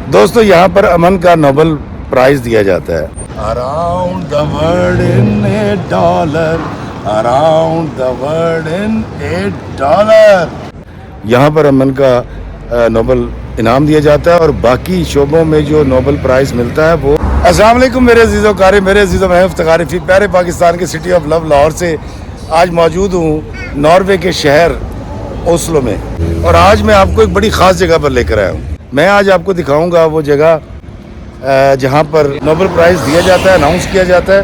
दोस्तों यहाँ पर अमन का नोबेल प्राइज दिया जाता है। Around the world in $8, around the world in $8। यहाँ पर अमन का नोबेल इनाम दिया जाता है और बाकी शोबों में जो नोबेल प्राइज मिलता है वो। अस्सलाम वालेकुम मेरे अजीज़ों कारी, मेरे अजीज़ों मैं इफ्तिखार रफ़ीक प्यारे पाकिस्तान के सिटी ऑफ लव लाहौर से आज मौजूद हूँ नॉर्वे के शहर ओस्लो में। और आज मैं आपको एक बड़ी ख़ास जगह पर लेकर आया हूँ। मैं आज आपको दिखाऊंगा वो जगह जहाँ पर नोबेल प्राइज़ दिया जाता है, अनाउंस किया जाता है।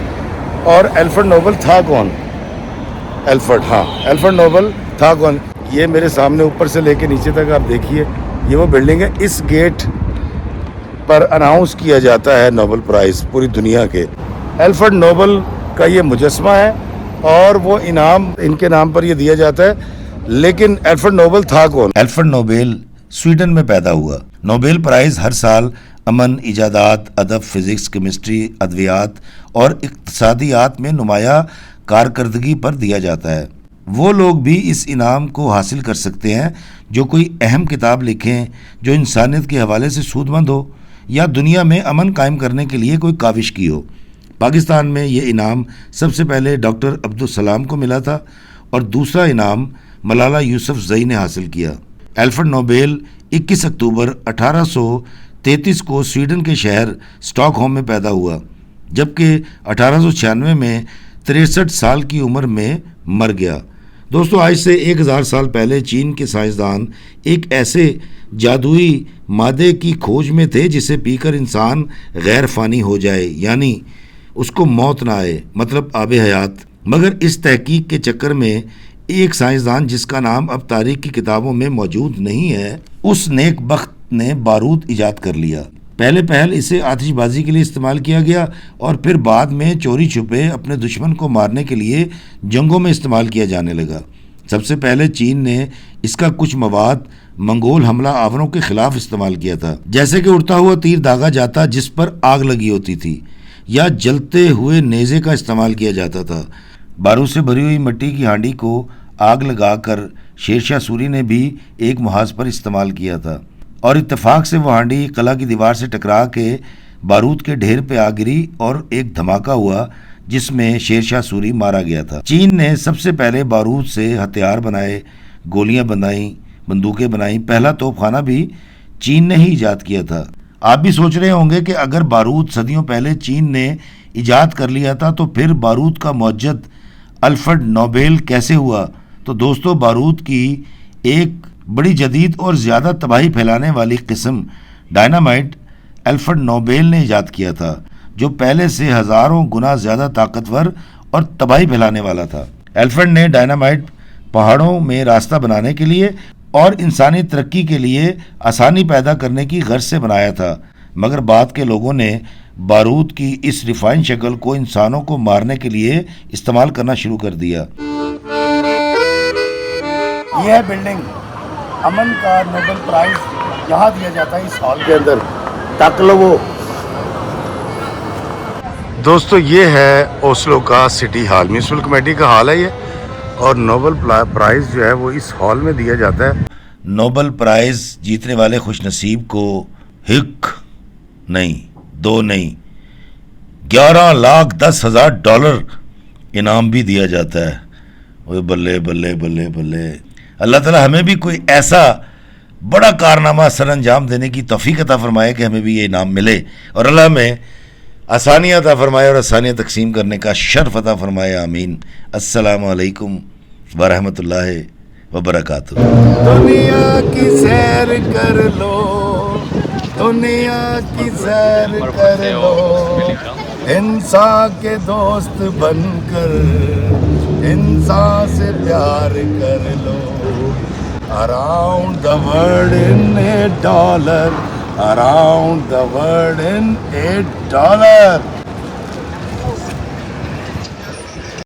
और अल्फ्रेड नोबेल था कौन? अल्फ्रेड नोबेल था कौन? ये मेरे सामने ऊपर से लेके नीचे तक आप देखिए, ये वो बिल्डिंग है। इस गेट पर अनाउंस किया जाता है नोबेल प्राइज़ पूरी दुनिया के। अल्फ्रेड नोबेल का ये मुजस्मा है और वो इनाम इनके नाम पर ये दिया जाता है। लेकिन अल्फ्रेड नोबेल था कौन? अल्फ्रेड नोबेल स्वीडन में पैदा हुआ। नोबेल प्राइज़ हर साल अमन, इजादात, अदब, फिज़िक्स, केमिस्ट्री, अद्वियात और इक़्तिसादियात में नुमाया कारकर्दगी पर दिया जाता है। वो लोग भी इस इनाम को हासिल कर सकते हैं जो कोई अहम किताब लिखें जो इंसानियत के हवाले से सूदमंद हो या दुनिया में अमन कायम करने के लिए कोई काविश की हो। पाकिस्तान में ये इनाम सबसे पहले डॉक्टर अब्दुल सलाम को मिला था और दूसरा इनाम मलाला यूसुफ़ज़ई ने हासिल किया। अल्फ्रेड नोबेल 21 अक्टूबर 1833 को स्वीडन के शहर स्टॉकहोम में पैदा हुआ, जबकि 1896 में 63 साल की उम्र में मर गया। दोस्तों, आज से 1000 साल पहले चीन के साइंसदान एक ऐसे जादुई मादे की खोज में थे जिसे पीकर इंसान गैर फ़ानी हो जाए, यानी उसको मौत ना आए, मतलब आब हयात। मगर इस तहकीक के चक्कर में एक साइंसदान जिसका नाम अब तारीख की किताबों में मौजूद नहीं है, उस नेक बख्त ने बारूद इजाद कर लिया। पहले इसे आतिशबाजी के लिए इस्तेमाल किया गया और फिर बाद में चोरी छुपे अपने दुश्मन को मारने के लिए जंगों में इस्तेमाल किया जाने लगा। सबसे पहले चीन ने इसका कुछ मवाद मंगोल हमला आवरों के खिलाफ इस्तेमाल किया था, जैसे कि उड़ता हुआ तीर दागा जाता जिस पर आग लगी होती थी, या जलते हुए नेज़े का इस्तेमाल किया जाता था। बारूद से भरी हुई मिट्टी की हांडी को आग लगाकर शेरशाह सूरी ने भी एक मुहाज पर इस्तेमाल किया था और इत्तेफाक से वो हांडी किला की दीवार से टकरा के बारूद के ढेर पे आ गिरी और एक धमाका हुआ जिसमें शेरशाह सूरी मारा गया था। चीन ने सबसे पहले बारूद से हथियार बनाए, गोलियां बनाई, बंदूकें बनाई। पहला तोपखाना भी चीन ने ही ईजाद किया था। आप भी सोच रहे होंगे कि अगर बारूद सदियों पहले चीन ने ईजाद कर लिया था तो फिर बारूद का मौजद अल्फ्रेड नोबेल कैसे हुआ? तो दोस्तों, बारूद की एक बड़ी जदीद और ज़्यादा तबाही फैलाने वाली किस्म डायनामाइट अल्फ्रेड नोबेल ने ईजाद किया था, जो पहले से हज़ारों गुना ज़्यादा ताकतवर और तबाही फैलाने वाला था। अल्फ्रेड ने डायनामाइट पहाड़ों में रास्ता बनाने के लिए और इंसानी तरक्की के लिए आसानी पैदा करने की गर्ज से बनाया था, मगर बाद के लोगों ने बारूद की इस रिफाइन शक्ल को इंसानों को मारने के लिए इस्तेमाल करना शुरू कर दिया। यह है बिल्डिंग, अमन का नोबेल प्राइज यहाँ दिया जाता है इस हॉल के अंदर। तक लो वो दोस्तों, ये है ओस्लो का सिटी हॉल, म्यूनिसिपल कमेटी का हॉल है ये, और नोबेल प्राइज़ जो है वो इस हॉल में दिया जाता है। नोबेल प्राइज़ जीतने वाले खुशनसीब को हिक नहीं, 2 नहीं, 11,10,000 इनाम भी दिया जाता है। ओए बल्ले बल्ले बल्ले बल्ले। अल्लाह ताला हमें भी कोई ऐसा बड़ा कारनामा सर अंजाम देने की तौफीक अता फरमाए कि हमें भी ये इनाम मिले, और अल्लाह हमें आसानियाँ अता फरमाए और आसानियाँ तकसीम करने का शर्फ अता फरमाए। आमीन। अस्सलामु अलैकुम व रहमतुल्लाहि व बरकातुहू। दुनिया की सैर कर लो, दुनिया की सैर कर लो, इंसान के दोस्त बनकर इंसान से प्यार कर लो। Around the world in $8, around the world in $8।